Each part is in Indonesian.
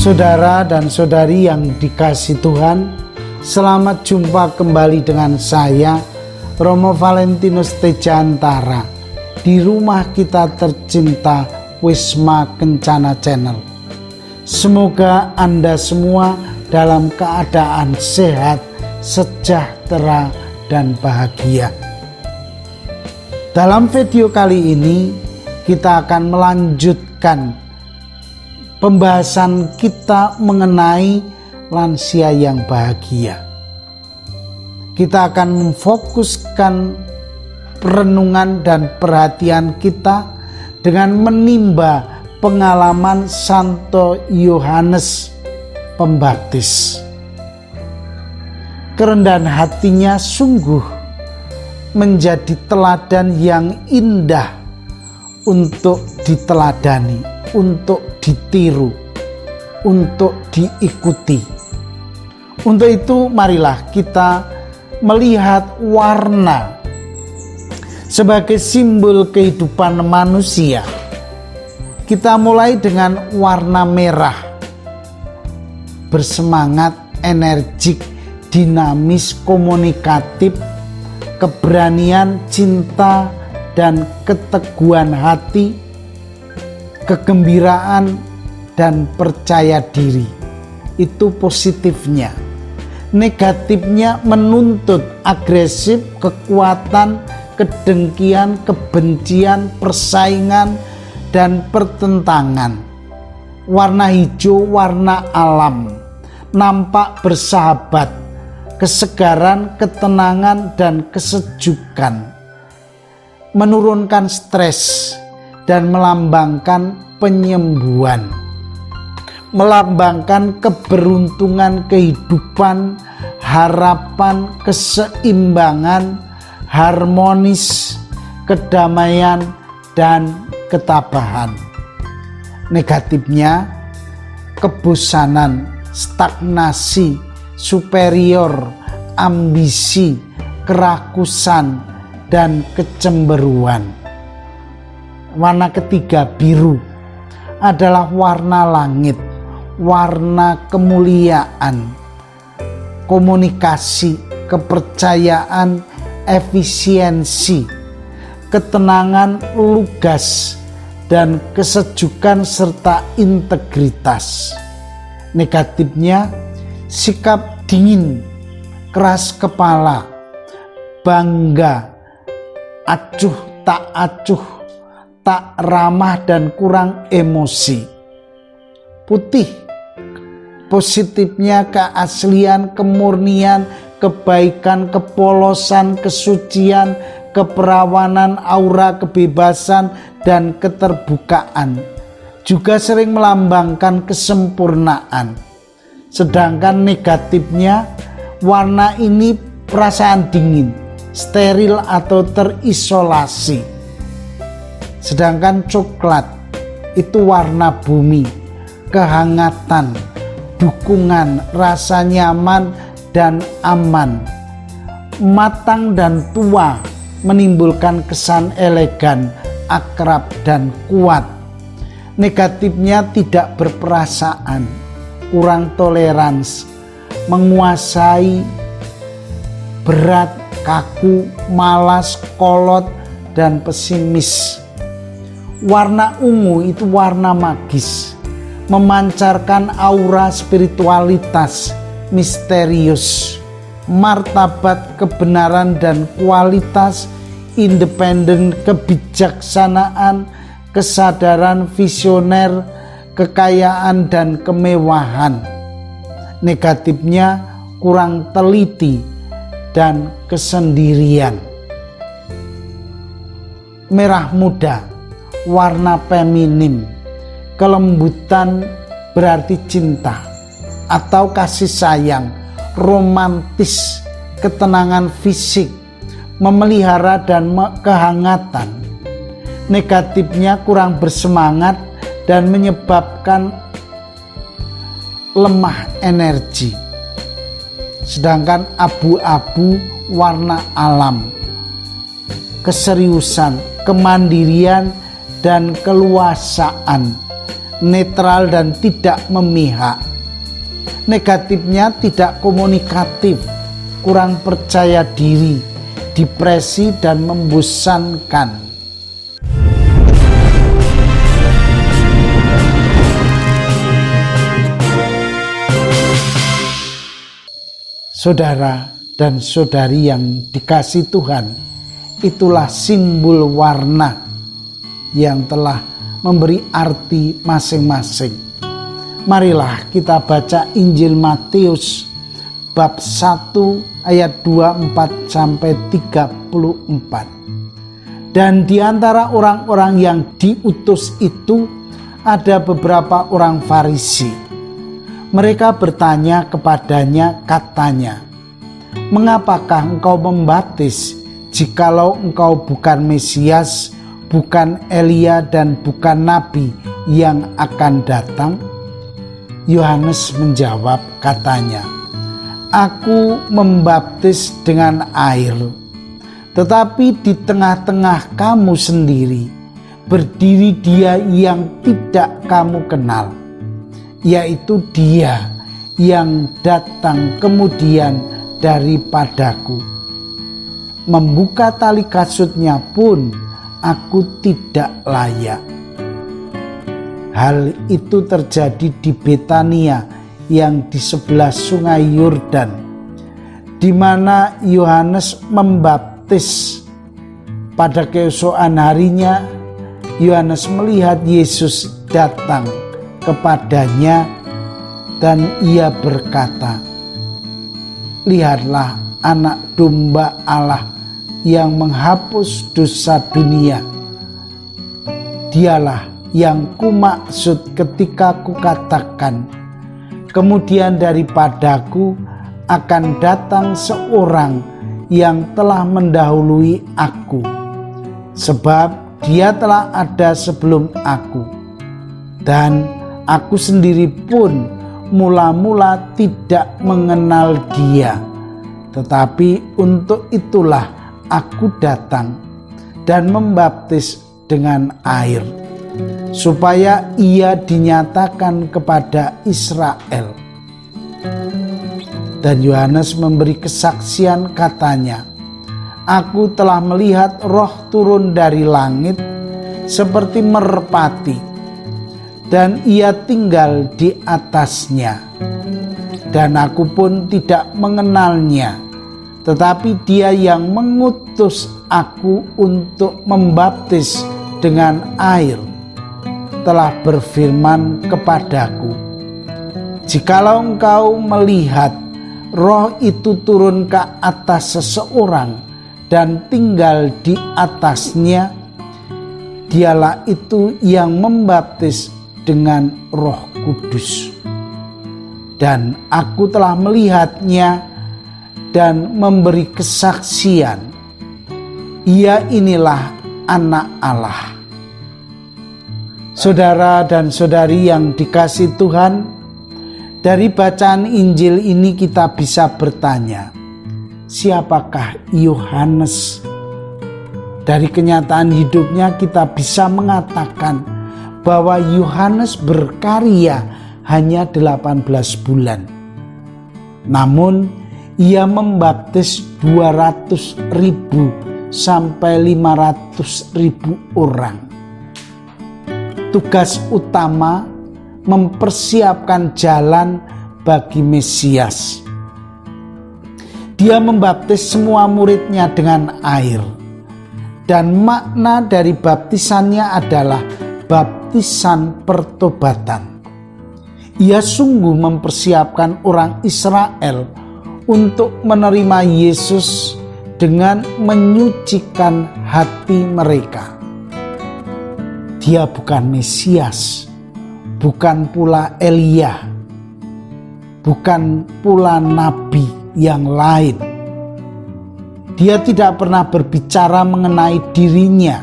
Saudara dan saudari yang dikasihi Tuhan, selamat jumpa kembali dengan saya, Romo Valentinus Tejantara, di rumah kita tercinta Wisma Kencana Channel. Semoga Anda semua dalam keadaan sehat, sejahtera, dan bahagia. Dalam video kali ini, kita akan melanjutkan pembahasan kita mengenai lansia yang bahagia. Kita akan memfokuskan perenungan dan perhatian kita dengan menimba pengalaman Santo Yohanes Pembaptis. Kerendahan hatinya sungguh menjadi teladan yang indah untuk diteladani, untuk ditiru, untuk diikuti. Untuk itu marilah kita melihat warna sebagai simbol kehidupan manusia. Kita mulai dengan warna merah, bersemangat, energik, dinamis, komunikatif, keberanian, cinta, dan keteguhan hati, kegembiraan, dan percaya diri. Itu positifnya. Negatifnya menuntut agresif, kekuatan, kedengkian, kebencian, persaingan, dan pertentangan. Warna hijau, warna alam, nampak bersahabat, kesegaran, ketenangan, dan kesejukan, menurunkan stres dan melambangkan penyembuhan, melambangkan keberuntungan kehidupan, harapan, keseimbangan, harmonis, kedamaian, dan ketabahan. Negatifnya kebosanan, stagnasi, superior, ambisi, kerakusan, dan kecemburuan. Warna ketiga, biru, adalah warna langit, warna kemuliaan, komunikasi, kepercayaan, efisiensi, ketenangan, lugas, dan kesejukan serta integritas. Negatifnya sikap dingin, keras kepala, bangga, acuh tak acuh, tak ramah, dan kurang emosi. Putih, positifnya keaslian, kemurnian, kebaikan, kepolosan, kesucian, keperawanan, aura kebebasan, dan keterbukaan. Juga sering melambangkan kesempurnaan. Sedangkan negatifnya, warna ini perasaan dingin, steril atau terisolasi. Sedangkan coklat itu warna bumi, kehangatan, dukungan, rasa nyaman dan aman. Matang dan tua menimbulkan kesan elegan, akrab, dan kuat. Negatifnya tidak berperasaan, kurang toleransi, menguasai, berat, kaku, malas, kolot, dan pesimis. Warna ungu itu warna magis, memancarkan aura spiritualitas, misterius, martabat kebenaran dan kualitas, independen, kebijaksanaan, kesadaran visioner, kekayaan, dan kemewahan. Negatifnya kurang teliti dan kesendirian. Merah muda, warna feminim, kelembutan berarti cinta atau kasih sayang, romantis, ketenangan fisik, memelihara, dan kehangatan. Negatifnya kurang bersemangat dan menyebabkan lemah energi. Sedangkan abu-abu warna alam, keseriusan, kemandirian, dan keluasaan, netral dan tidak memihak. Negatifnya tidak komunikatif, kurang percaya diri, depresi dan membosankan. Saudara dan saudari yang dikasihi Tuhan, itulah simbol warna yang telah memberi arti masing-masing. Marilah kita baca Injil Matius bab 1 ayat 24 sampai 34. Dan di antara orang-orang yang diutus itu ada beberapa orang Farisi. Mereka bertanya kepadanya, katanya, "Mengapakah engkau membaptis jikalau engkau bukan Mesias, bukan Elia dan bukan Nabi yang akan datang?" Yohanes menjawab, katanya, "Aku membaptis dengan air, tetapi di tengah-tengah kamu sendiri berdiri Dia yang tidak kamu kenal, yaitu Dia yang datang kemudian daripadaku. Membuka tali kasutnya pun aku tidak layak." Hal itu terjadi di Betania yang di sebelah sungai Yordan, di mana Yohanes membaptis. Pada keesokan harinya, Yohanes melihat Yesus datang kepadanya dan ia berkata, "Lihatlah anak domba Allah yang menghapus dosa dunia. Dialah yang kumaksud ketika kukatakan, kemudian daripadaku akan datang seorang yang telah mendahului aku, sebab Dia telah ada sebelum aku. Dan aku sendiri pun mula-mula tidak mengenal Dia, tetapi untuk itulah aku datang dan membaptis dengan air, supaya Ia dinyatakan kepada Israel." Dan Yohanes memberi kesaksian, katanya, "Aku telah melihat Roh turun dari langit seperti merpati, dan Ia tinggal di atasnya. Dan aku pun tidak mengenalnya, tetapi Dia yang mengutus aku untuk membaptis dengan air telah berfirman kepadaku, jikalau engkau melihat Roh itu turun ke atas seseorang dan tinggal di atasnya, Dialah itu yang membaptis dengan Roh Kudus. Dan aku telah melihatnya dan memberi kesaksian, Ia inilah Anak Allah." Saudara dan saudari yang dikasihi Tuhan, dari bacaan Injil ini kita bisa bertanya, siapakah Yohanes? Dari kenyataan hidupnya kita bisa mengatakan bahwa Yohanes berkarya hanya 18 bulan. Namun ia membaptis 200.000 sampai 500.000 orang. Tugas utama mempersiapkan jalan bagi Mesias. Dia membaptis semua muridnya dengan air. Dan makna dari baptisannya adalah baptisan pertobatan. Ia sungguh mempersiapkan orang Israel untuk menerima Yesus dengan menyucikan hati mereka. Dia bukan Mesias, bukan pula Elia, bukan pula nabi yang lain. Dia tidak pernah berbicara mengenai dirinya.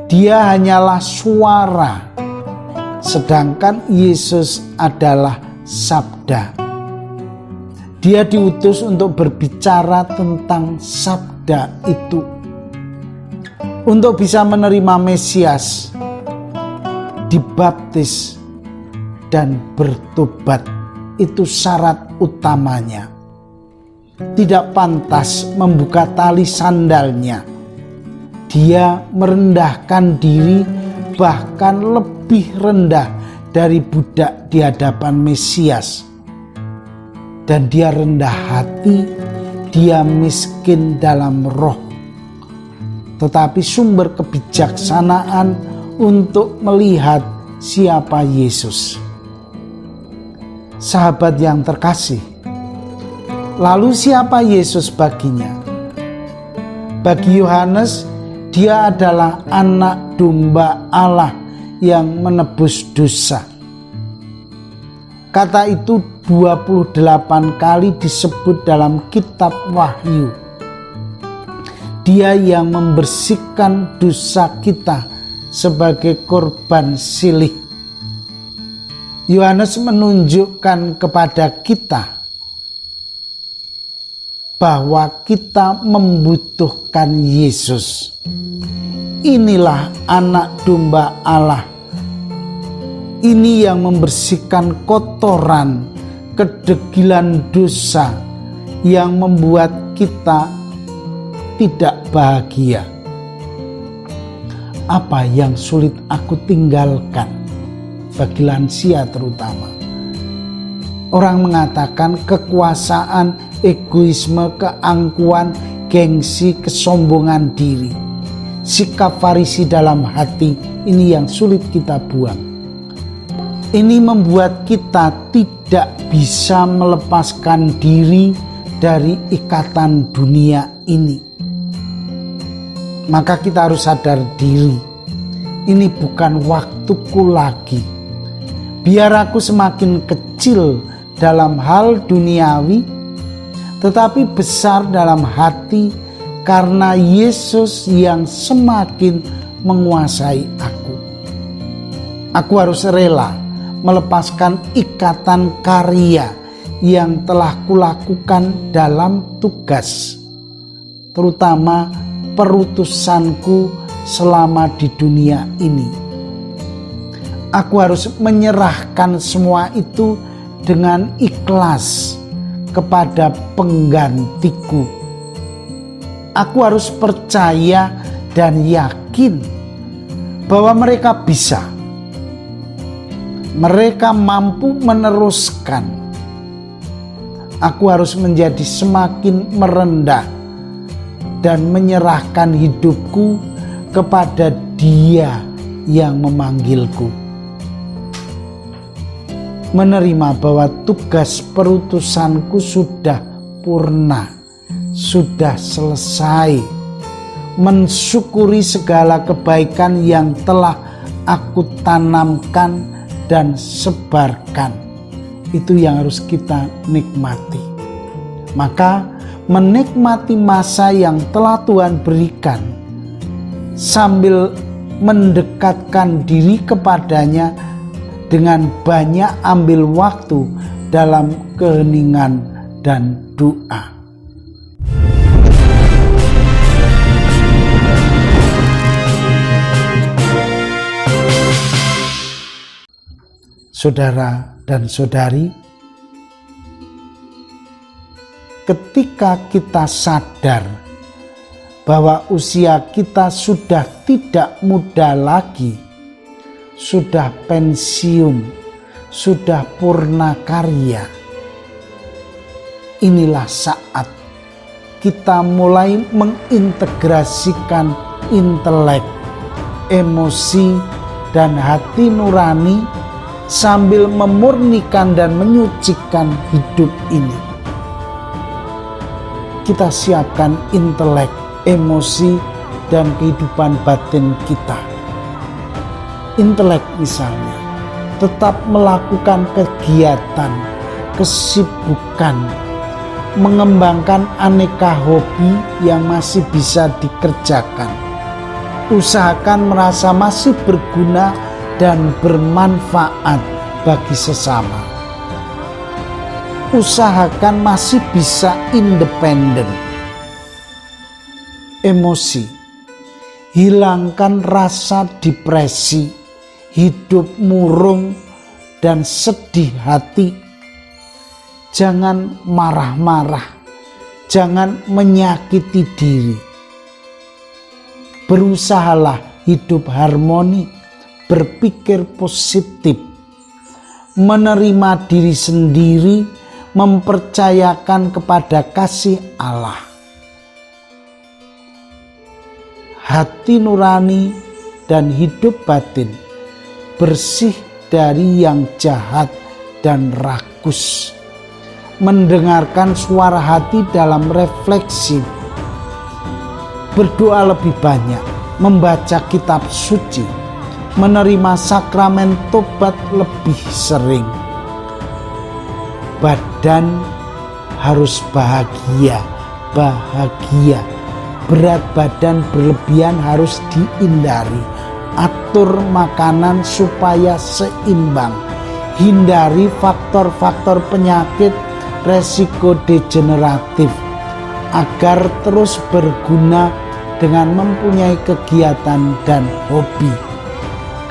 Dia hanyalah suara, sedangkan Yesus adalah sabda. Dia diutus untuk berbicara tentang sabda itu. Untuk bisa menerima Mesias, dibaptis, dan bertobat. Itu syarat utamanya. Tidak pantas membuka tali sandalnya. Dia merendahkan diri, bahkan lebih rendah dari budak di hadapan Mesias. Dan dia rendah hati, dia miskin dalam roh. Tetapi sumber kebijaksanaan untuk melihat siapa Yesus. Sahabat yang terkasih, lalu siapa Yesus baginya? Bagi Yohanes, dia adalah anak domba Allah yang menebus dosa. Kata itu 28 kali disebut dalam kitab Wahyu. Dia yang membersihkan dosa kita sebagai korban silih. Yohanes menunjukkan kepada kita bahwa kita membutuhkan Yesus. Inilah anak domba Allah. Ini yang membersihkan kotoran, kedegilan dosa yang membuat kita tidak bahagia. Apa yang sulit aku tinggalkan? Bagi lansia terutama. Orang mengatakan kekuasaan, egoisme, keangkuhan, gengsi, kesombongan diri. Sikap Farisi dalam hati, ini yang sulit kita buang. Ini membuat kita tidak bisa melepaskan diri dari ikatan dunia ini. Maka kita harus sadar diri. Ini bukan waktuku lagi. Biar aku semakin kecil dalam hal duniawi, tetapi besar dalam hati karena Yesus yang semakin menguasai aku. Aku harus rela melepaskan ikatan karya yang telah kulakukan dalam tugas, terutama perutusanku selama di dunia ini. Aku harus menyerahkan semua itu dengan ikhlas kepada penggantiku. Aku harus percaya dan yakin bahwa mereka bisa. Mereka mampu meneruskan. Aku harus menjadi semakin merendah dan menyerahkan hidupku kepada Dia yang memanggilku. Menerima bahwa tugas perutusanku sudah purna, sudah selesai. Mensyukuri segala kebaikan yang telah aku tanamkan dan sebarkan. Itu yang harus kita nikmati. Maka menikmati masa yang telah Tuhan berikan sambil mendekatkan diri kepadanya dengan banyak ambil waktu dalam keheningan dan doa. Saudara dan saudari, ketika kita sadar bahwa usia kita sudah tidak muda lagi, sudah pensiun, sudah purna karya, inilah saat kita mulai mengintegrasikan intelek, emosi, dan hati nurani sambil memurnikan dan menyucikan hidup ini. Kita siapkan intelek, emosi, dan kehidupan batin kita. Intelek misalnya, tetap melakukan kegiatan, kesibukan, mengembangkan aneka hobi yang masih bisa dikerjakan. Usahakan merasa masih berguna dan bermanfaat bagi sesama. Usahakan masih bisa independen. Emosi, hilangkan rasa depresi, hidup murung dan sedih hati. Jangan marah-marah, jangan menyakiti diri. Berusahalah hidup harmoni, berpikir positif, menerima diri sendiri, mempercayakan kepada kasih Allah. Hati nurani dan hidup batin bersih dari yang jahat dan rakus. Mendengarkan suara hati dalam refleksi. Berdoa lebih banyak, membaca kitab suci, menerima sakramen tobat lebih sering. Badan harus bahagia. Berat badan berlebihan harus dihindari. Atur makanan supaya seimbang. Hindari faktor-faktor penyakit resiko degeneratif agar terus berguna dengan mempunyai kegiatan dan hobi.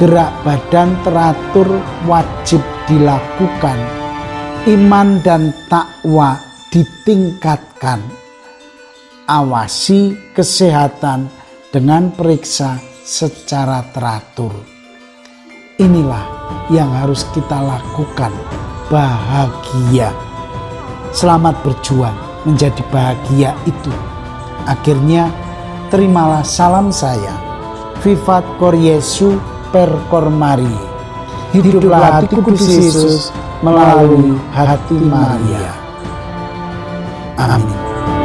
Gerak badan teratur wajib dilakukan. Iman dan takwa ditingkatkan. Awasi kesehatan dengan periksa secara teratur. Inilah yang harus kita lakukan, bahagia. Selamat berjuang menjadi bahagia itu. Akhirnya terimalah salam saya. Vivat cor Jesu per cor Maria. Hiduplah hati kudus Yesus melalui hati Maria. Amin.